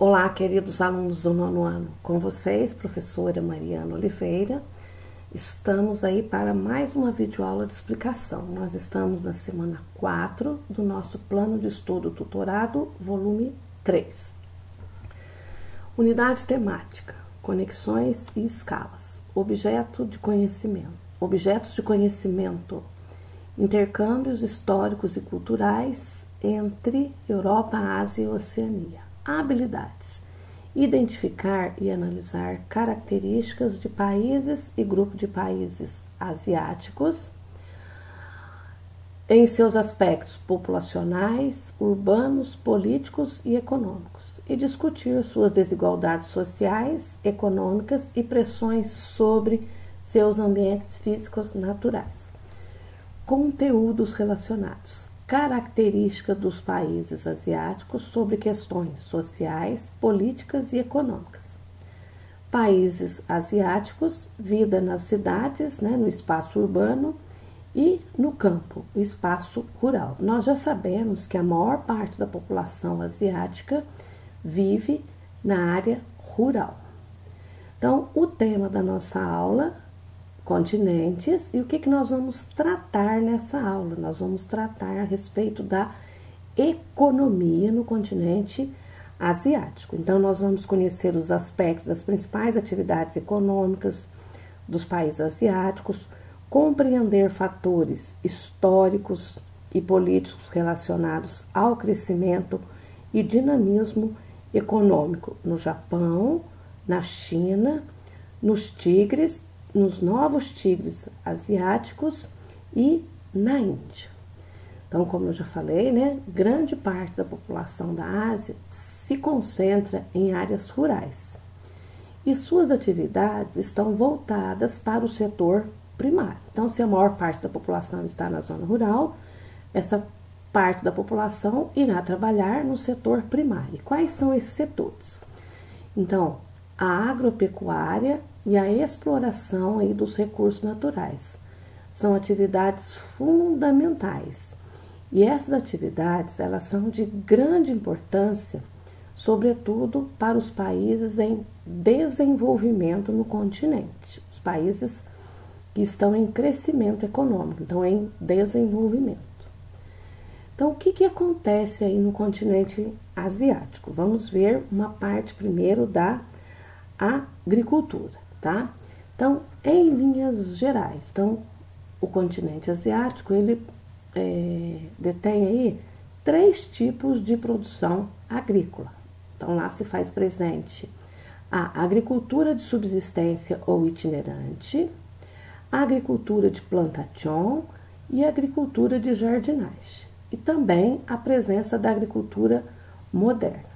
Olá, queridos alunos do nono ano, com vocês, professora Mariana Oliveira. Estamos aí para mais uma videoaula de explicação. Nós estamos na semana 4 do nosso plano de estudo tutorado, volume 3. Unidade temática, conexões e escalas, objetos de conhecimento, intercâmbios históricos e culturais entre Europa, Ásia e Oceania. Habilidades: identificar e analisar características de países e grupo de países asiáticos em seus aspectos populacionais, urbanos, políticos e econômicos, e discutir suas desigualdades sociais, econômicas e pressões sobre seus ambientes físicos naturais. Conteúdos relacionados: características dos países asiáticos sobre questões sociais, políticas e econômicas. Países asiáticos, vida nas cidades, no espaço urbano e no campo, o espaço rural. Nós já sabemos que a maior parte da população asiática vive na área rural. Então, o tema da nossa aula: continentes. E o que nós vamos tratar nessa aula? Nós vamos tratar a respeito da economia no continente asiático. Então, nós vamos conhecer os aspectos das principais atividades econômicas dos países asiáticos, compreender fatores históricos e políticos relacionados ao crescimento e dinamismo econômico no Japão, na China, nos novos tigres asiáticos e na Índia. Então, como eu já falei, grande parte da população da Ásia se concentra em áreas rurais e suas atividades estão voltadas para o setor primário. Então, se a maior parte da população está na zona rural, essa parte da população irá trabalhar no setor primário. E quais são esses setores? Então, a agropecuária e a exploração aí dos recursos naturais são atividades fundamentais. E essas atividades, elas são de grande importância, sobretudo para os países em desenvolvimento no continente, os países que estão em crescimento econômico, então em desenvolvimento. Então, o que acontece aí no continente asiático? Vamos ver uma parte primeiro da agricultura, tá? Então, em linhas gerais, o continente asiático, ele detém aí 3 tipos de produção agrícola. Então, lá se faz presente a agricultura de subsistência ou itinerante, a agricultura de plantation e a agricultura de jardinagem. E também a presença da agricultura moderna.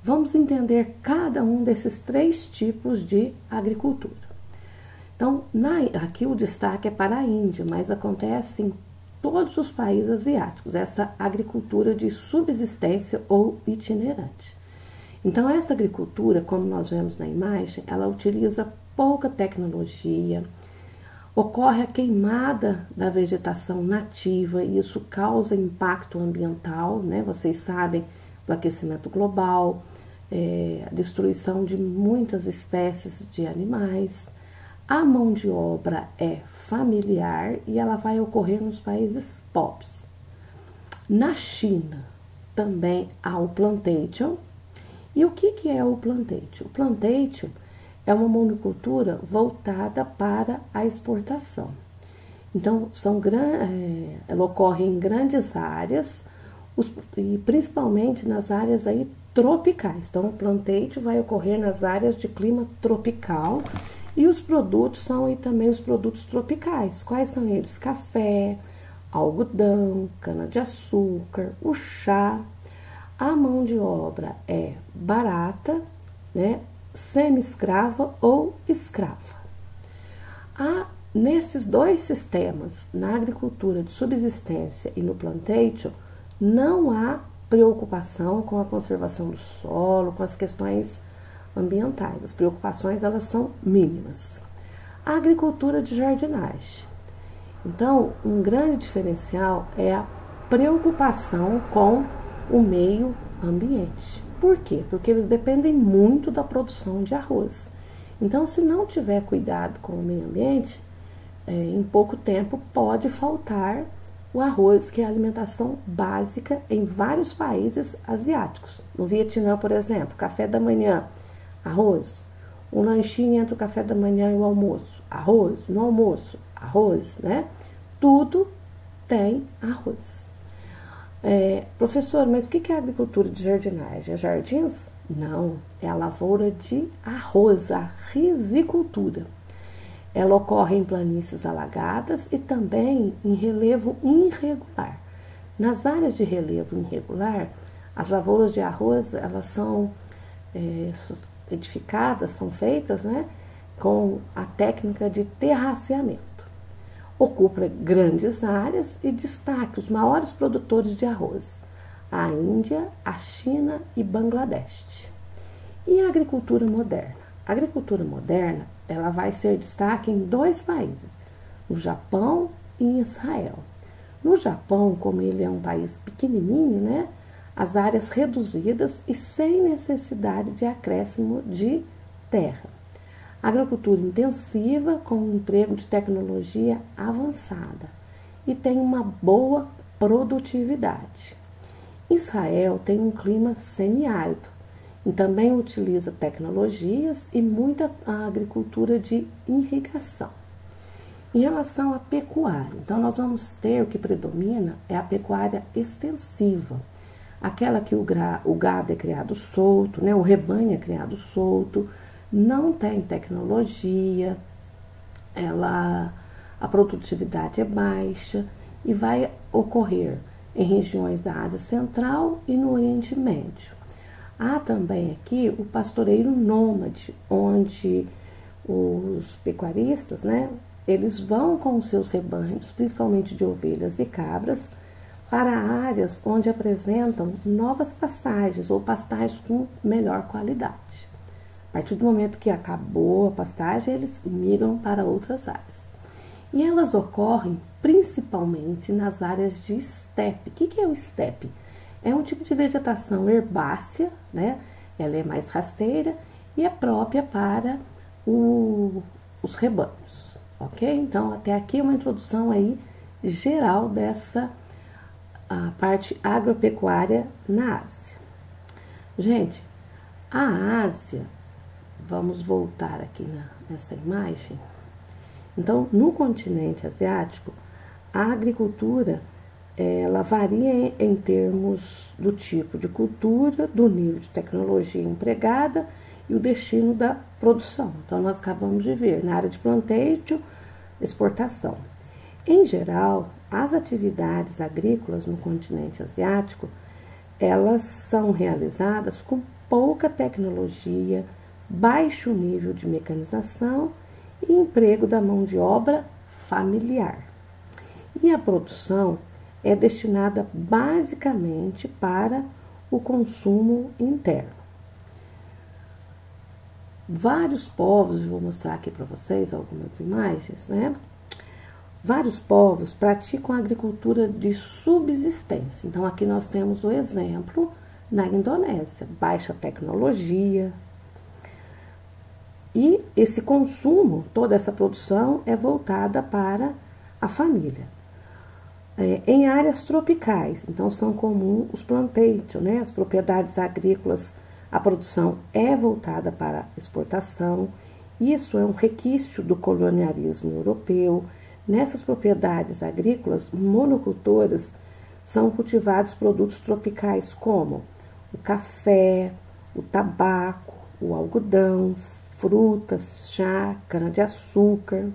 Vamos entender cada um desses 3 tipos de agricultura. Então, aqui o destaque é para a Índia, mas acontece em todos os países asiáticos, essa agricultura de subsistência ou itinerante. Então, essa agricultura, como nós vemos na imagem, ela utiliza pouca tecnologia, ocorre a queimada da vegetação nativa e isso causa impacto ambiental, Vocês sabem do aquecimento global, a destruição de muitas espécies de animais. A mão de obra é familiar e ela vai ocorrer nos países pobres. Na China também há o plantation. E o que é o plantation? O plantation é uma monocultura voltada para a exportação. Então, ela ocorre em grandes áreas, e principalmente nas áreas aí tropicais. Então, o plantation vai ocorrer nas áreas de clima tropical e os produtos são aí também os produtos tropicais. Quais são eles? Café, algodão, cana-de-açúcar, o chá. A mão de obra é barata, semi-escrava ou escrava. Nesses 2 sistemas, na agricultura de subsistência e no plantation, não há preocupação com a conservação do solo, com as questões ambientais. As preocupações, elas são mínimas. A agricultura de jardinagem. Então, um grande diferencial é a preocupação com o meio ambiente. Por quê? Porque eles dependem muito da produção de arroz. Então, se não tiver cuidado com o meio ambiente, em pouco tempo pode faltar o arroz, que é a alimentação básica em vários países asiáticos. No Vietnã, por exemplo, café da manhã, arroz. Um lanchinho entre o café da manhã e o almoço, arroz. No almoço, arroz, né? Tudo tem arroz. Professor, mas o que é a agricultura de jardinagem? É jardins? Não, é a lavoura de arroz, a risicultura. Ela ocorre em planícies alagadas e também em relevo irregular. Nas áreas de relevo irregular, as lavouras de arroz, elas são edificadas, são feitas, né, com a técnica de terraceamento. Ocupa grandes áreas e destaca os maiores produtores de arroz, a Índia, a China e Bangladesh. E a agricultura moderna? A agricultura moderna, ela vai ser destaque em 2 países, no Japão e em Israel. No Japão, como ele é um país pequenininho, né, as áreas reduzidas e sem necessidade de acréscimo de terra. Agricultura intensiva com um emprego de tecnologia avançada e tem uma boa produtividade. Israel tem um clima semiárido e também utiliza tecnologias e muita agricultura de irrigação. Em relação à pecuária, então nós vamos ter o que predomina é a pecuária extensiva, aquela que o gado é criado solto, né, o rebanho é criado solto, não tem tecnologia, a produtividade é baixa e vai ocorrer em regiões da Ásia Central e no Oriente Médio. Há também aqui o pastoreio nômade, onde os pecuaristas, né, eles vão com os seus rebanhos, principalmente de ovelhas e cabras, para áreas onde apresentam novas pastagens ou pastagens com melhor qualidade. A partir do momento que acabou a pastagem, eles migram para outras áreas. E elas ocorrem principalmente nas áreas de estepe. O que é o estepe? É um tipo de vegetação herbácea, né? Ela é mais rasteira e é própria para os rebanhos, ok? Então, até aqui uma introdução aí geral dessa a parte agropecuária na Ásia. Gente, a Ásia, vamos voltar aqui nessa imagem. Então, no continente asiático, a agricultura ela varia em termos do tipo de cultura, do nível de tecnologia empregada e o destino da produção. Então, nós acabamos de ver na área de planteio, exportação. Em geral, as atividades agrícolas no continente asiático, elas são realizadas com pouca tecnologia, baixo nível de mecanização e emprego da mão de obra familiar. E a produção é destinada basicamente para o consumo interno. Vários povos, vou mostrar aqui para vocês algumas imagens, né? Vários povos praticam a agricultura de subsistência. Então, aqui nós temos o exemplo na Indonésia, baixa tecnologia. E esse consumo, toda essa produção é voltada para a família. Em áreas tropicais, então são comuns os planteios, né? As propriedades agrícolas, a produção é voltada para exportação. Isso é um requisito do colonialismo europeu. Nessas propriedades agrícolas monocultoras são cultivados produtos tropicais como o café, o tabaco, o algodão, frutas, chá, cana-de-açúcar.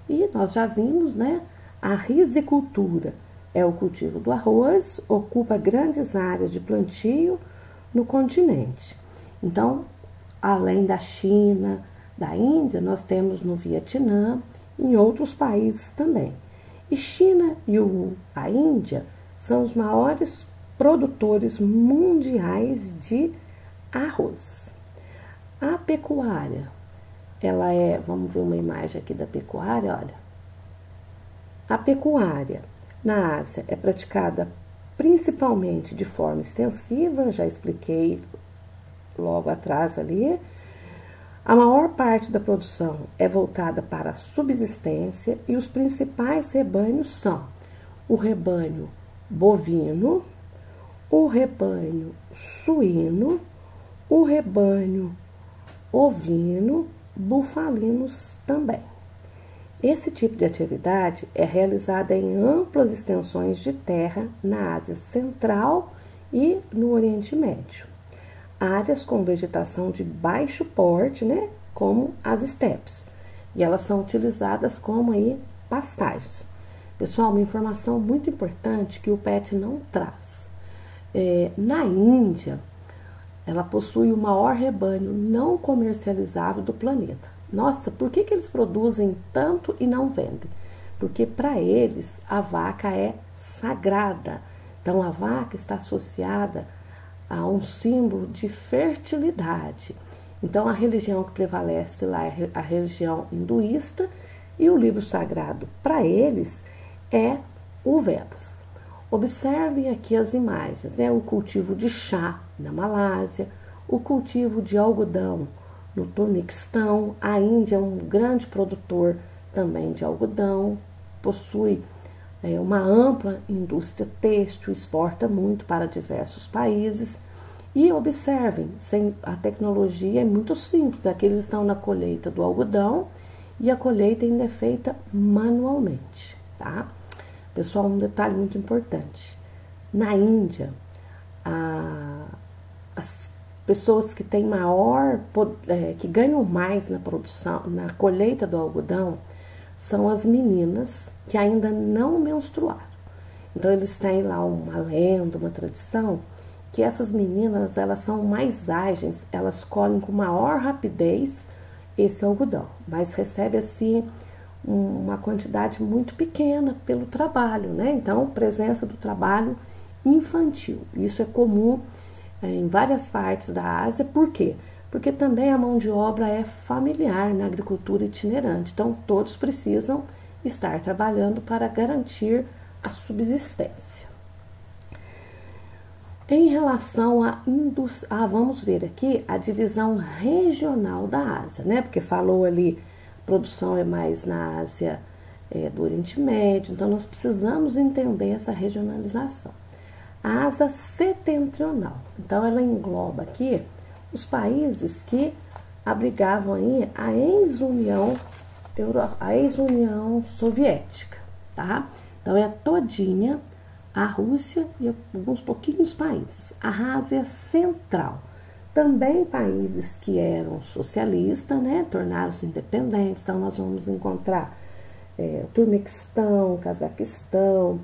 E nós já vimos, né? A risicultura é o cultivo do arroz, ocupa grandes áreas de plantio no continente. Então, além da China, da Índia, nós temos no Vietnã e em outros países também. E China e a Índia são os maiores produtores mundiais de arroz. A pecuária, ela vamos ver uma imagem aqui da pecuária, olha. A pecuária na Ásia é praticada principalmente de forma extensiva, já expliquei logo atrás ali. A maior parte da produção é voltada para a subsistência e os principais rebanhos são o rebanho bovino, o rebanho suíno, o rebanho ovino, bufalinos também. Esse tipo de atividade é realizada em amplas extensões de terra na Ásia Central e no Oriente Médio. Áreas com vegetação de baixo porte, né, como as estepes, e elas são utilizadas como aí pastagens. Pessoal, uma informação muito importante que o PET não traz. Na Índia, ela possui o maior rebanho não comercializável do planeta. Nossa, por que eles produzem tanto e não vendem? Porque para eles a vaca é sagrada. Então a vaca está associada a um símbolo de fertilidade. Então a religião que prevalece lá é a religião hinduísta e o livro sagrado para eles é o Vedas. Observem aqui as imagens, né? O cultivo de chá na Malásia, o cultivo de algodão no Turquestão. A Índia é um grande produtor também de algodão, possui uma ampla indústria têxtil, exporta muito para diversos países. E observem, a tecnologia é muito simples, aqui eles estão na colheita do algodão e a colheita ainda é feita manualmente, tá? Pessoal, um detalhe muito importante, na Índia, as pessoas que têm que ganham mais na produção, na colheita do algodão, são as meninas que ainda não menstruaram. Então eles têm lá uma lenda, uma tradição, que essas meninas, elas são mais ágeis, elas colhem com maior rapidez esse algodão, mas recebe assim uma quantidade muito pequena pelo trabalho, né? Então, presença do trabalho infantil. Isso é comum em várias partes da Ásia. Por quê? Porque também a mão de obra é familiar na agricultura itinerante. Então, todos precisam estar trabalhando para garantir a subsistência. Em relação à indústria, vamos ver aqui a divisão regional da Ásia, né? Porque falou ali, a produção é mais na Ásia do Oriente Médio, então nós precisamos entender essa regionalização. A Ásia setentrional, então ela engloba aqui os países que abrigavam aí a ex-União Soviética, tá? Então é todinha a Rússia e alguns pouquinhos países. A Ásia Central, também países que eram socialistas, né, tornaram-se independentes. Então nós vamos encontrar Turquestão, Cazaquistão,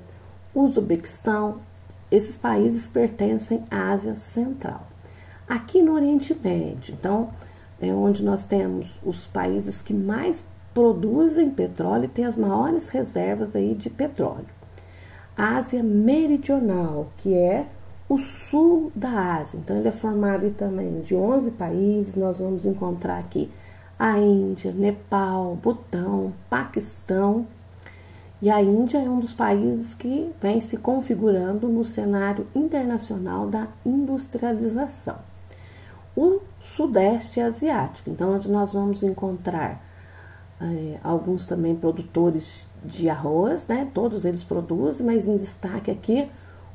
Uzbequistão. Esses países pertencem à Ásia Central. Aqui no Oriente Médio, então, é onde nós temos os países que mais produzem petróleo e têm as maiores reservas aí de petróleo. A Ásia Meridional, que é o sul da Ásia. Então, ele é formado também de 11 países. Nós vamos encontrar aqui a Índia, Nepal, Butão, Paquistão. E a Índia é um dos países que vem se configurando no cenário internacional da industrialização. O Sudeste Asiático, então, onde nós vamos encontrar alguns também produtores de arroz, né? Todos eles produzem, mas em destaque aqui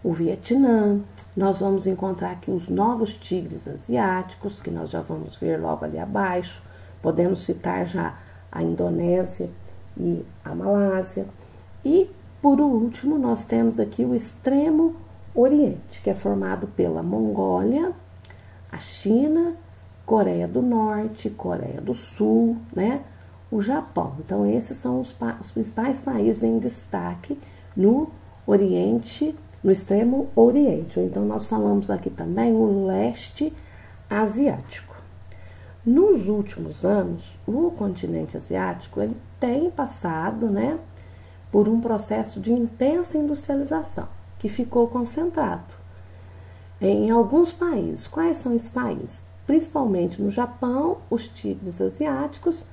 o Vietnã. Nós vamos encontrar aqui os novos tigres asiáticos, que nós já vamos ver logo ali abaixo. Podemos citar já a Indonésia e a Malásia. E, por último, nós temos aqui o Extremo Oriente, que é formado pela Mongólia, a China, Coreia do Norte, Coreia do Sul, né? O Japão. Então, esses são os principais países em destaque no Oriente, no Extremo Oriente. Então, nós falamos aqui também o Leste Asiático. Nos últimos anos, o continente asiático ele tem passado, né, por um processo de intensa industrialização, que ficou concentrado em alguns países. Quais são esses países? Principalmente no Japão, os tigres asiáticos.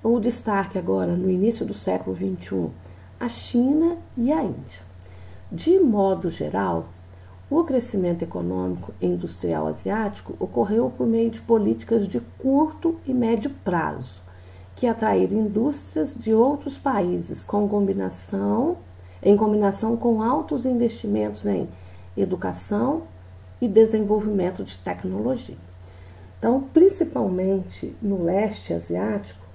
O destaque agora, no início do século XXI, a China e a Índia. De modo geral, O crescimento econômico e industrial asiático ocorreu por meio de políticas de curto e médio prazo, que atraíram indústrias de outros países em combinação com altos investimentos em educação e desenvolvimento de tecnologia. Então, principalmente no leste asiático,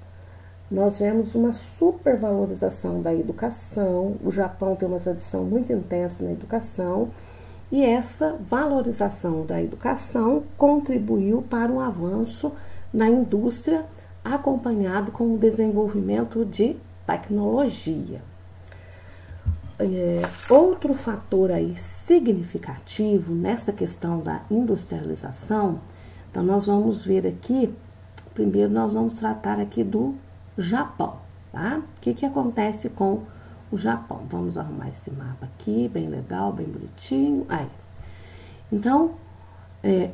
nós vemos uma supervalorização da educação. O Japão tem uma tradição muito intensa na educação e essa valorização da educação contribuiu para um avanço na indústria, acompanhado com o desenvolvimento de tecnologia. Outro fator aí significativo nessa questão da industrialização, então nós vamos ver aqui, primeiro nós vamos tratar aqui do Japão, tá? O que acontece com o Japão? Vamos arrumar esse mapa aqui, bem legal, bem bonitinho. Aí. Então,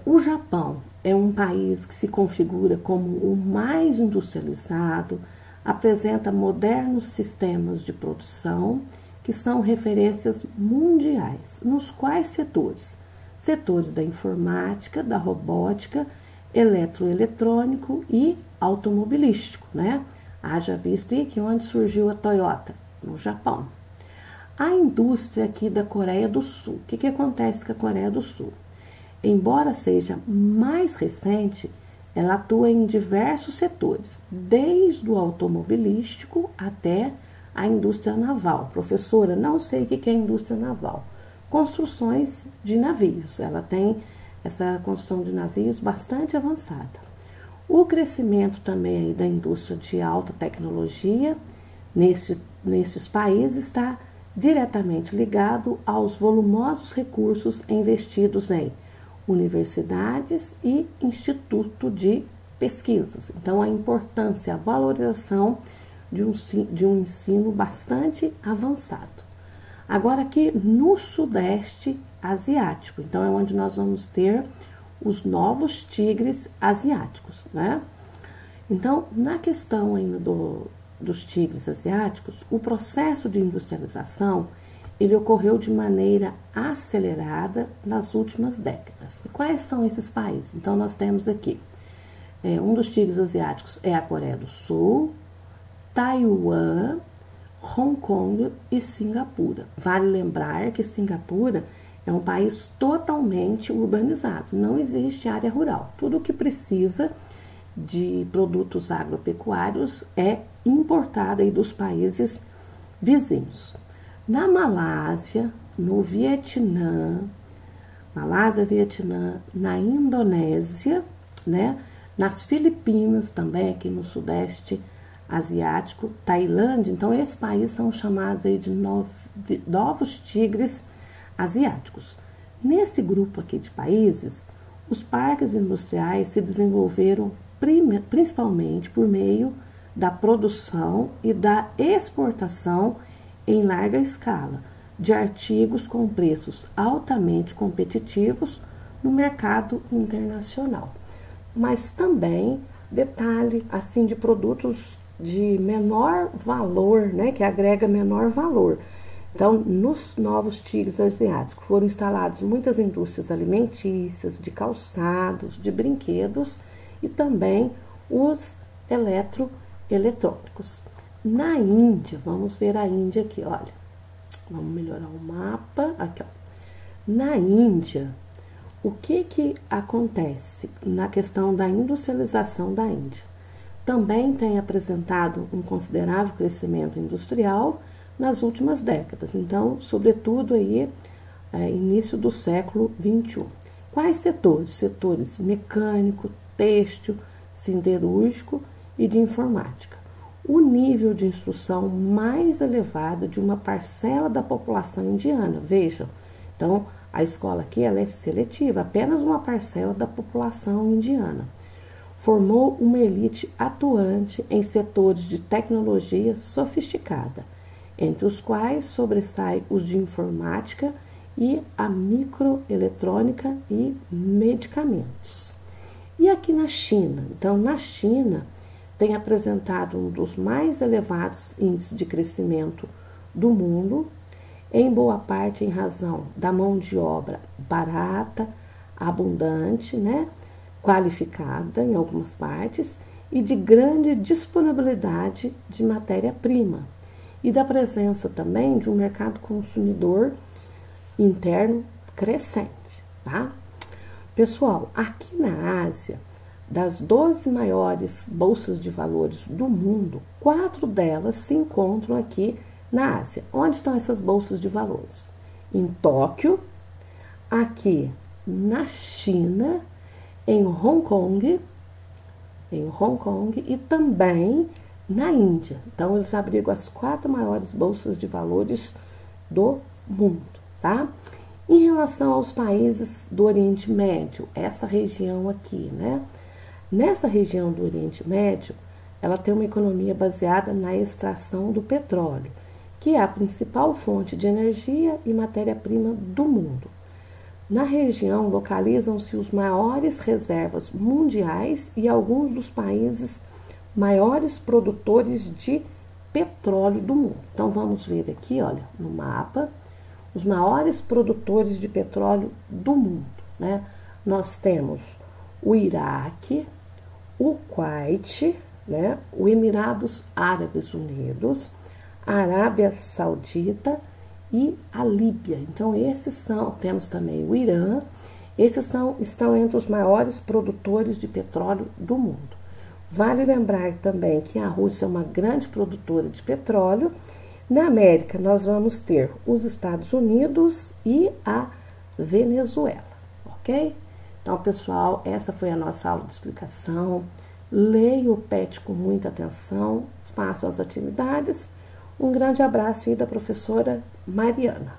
o Japão é um país que se configura como o mais industrializado, apresenta modernos sistemas de produção que são referências mundiais. Nos quais setores? Setores da informática, da robótica, eletroeletrônico e automobilístico, né? Haja visto aí que onde surgiu a Toyota? No Japão. A indústria aqui da Coreia do Sul. O que acontece com a Coreia do Sul? Embora seja mais recente, ela atua em diversos setores, desde o automobilístico até a indústria naval. Professora, não sei o que é a indústria naval. Construções de navios. Ela tem essa construção de navios bastante avançada. O crescimento também aí da indústria de alta tecnologia nesses países está diretamente ligado aos volumosos recursos investidos em universidades e instituto de pesquisas. Então, a importância, a valorização de um ensino bastante avançado. Agora aqui no Sudeste Asiático, então é onde nós vamos ter os novos tigres asiáticos, né? Então, na questão ainda dos tigres asiáticos, o processo de industrialização, ele ocorreu de maneira acelerada nas últimas décadas. E quais são esses países? Então, nós temos aqui, um dos tigres asiáticos é a Coreia do Sul, Taiwan, Hong Kong e Singapura. Vale lembrar que Singapura é um país totalmente urbanizado, não existe área rural. Tudo o que precisa de produtos agropecuários é importado aí dos países vizinhos. Na Malásia, no Vietnã, Vietnã, na Indonésia, né? Nas Filipinas também, aqui no Sudeste Asiático, Tailândia, então esses países são chamados aí de novos tigres asiáticos. Nesse grupo aqui de países, os parques industriais se desenvolveram principalmente por meio da produção e da exportação em larga escala de artigos com preços altamente competitivos no mercado internacional. Mas também, detalhe, assim, de produtos de menor valor, né, que agrega menor valor. Então, nos novos tigres asiáticos foram instaladas muitas indústrias alimentícias, de calçados, de brinquedos e também os eletroeletrônicos. Na Índia, vamos ver a Índia aqui, olha. Vamos melhorar o mapa. Aqui, ó. Na Índia, o que acontece na questão da industrialização da Índia? Também tem apresentado um considerável crescimento industrial nas últimas décadas, então, sobretudo aí, início do século XXI. Quais setores? Setores mecânico, têxtil, siderúrgico e de informática. O nível de instrução mais elevado de uma parcela da população indiana, vejam, então, a escola aqui ela é seletiva, apenas uma parcela da população indiana. Formou uma elite atuante em setores de tecnologia sofisticada, entre os quais sobressaem os de informática e a microeletrônica e medicamentos. E aqui na China? Então, na China, tem apresentado um dos mais elevados índices de crescimento do mundo. em boa parte em razão da mão de obra barata, abundante, né? Qualificada em algumas partes e de grande disponibilidade de matéria-prima e da presença também de um mercado consumidor interno crescente, tá? Pessoal, aqui na Ásia, das 12 maiores bolsas de valores do mundo, 4 delas se encontram aqui na Ásia. Onde estão essas bolsas de valores? Em Tóquio, aqui na China, em Hong Kong e também na Índia. Então, eles abrigam as 4 maiores bolsas de valores do mundo, tá? Em relação aos países do Oriente Médio, essa região aqui, né? Nessa região do Oriente Médio, ela tem uma economia baseada na extração do petróleo, que é a principal fonte de energia e matéria-prima do mundo. Na região localizam-se os maiores reservas mundiais e alguns dos países maiores produtores de petróleo do mundo. Então, vamos ver aqui, olha, no mapa, os maiores produtores de petróleo do mundo, né? Nós temos o Iraque, o Kuwait, né? Os Emirados Árabes Unidos, a Arábia Saudita e a Líbia. Então, temos também o Irã, estão entre os maiores produtores de petróleo do mundo. Vale lembrar também que a Rússia é uma grande produtora de petróleo. Na América, nós vamos ter os Estados Unidos e a Venezuela, ok? Então, pessoal, essa foi a nossa aula de explicação. Leia o PET com muita atenção, façam as atividades. Um grande abraço aí da professora Mariana.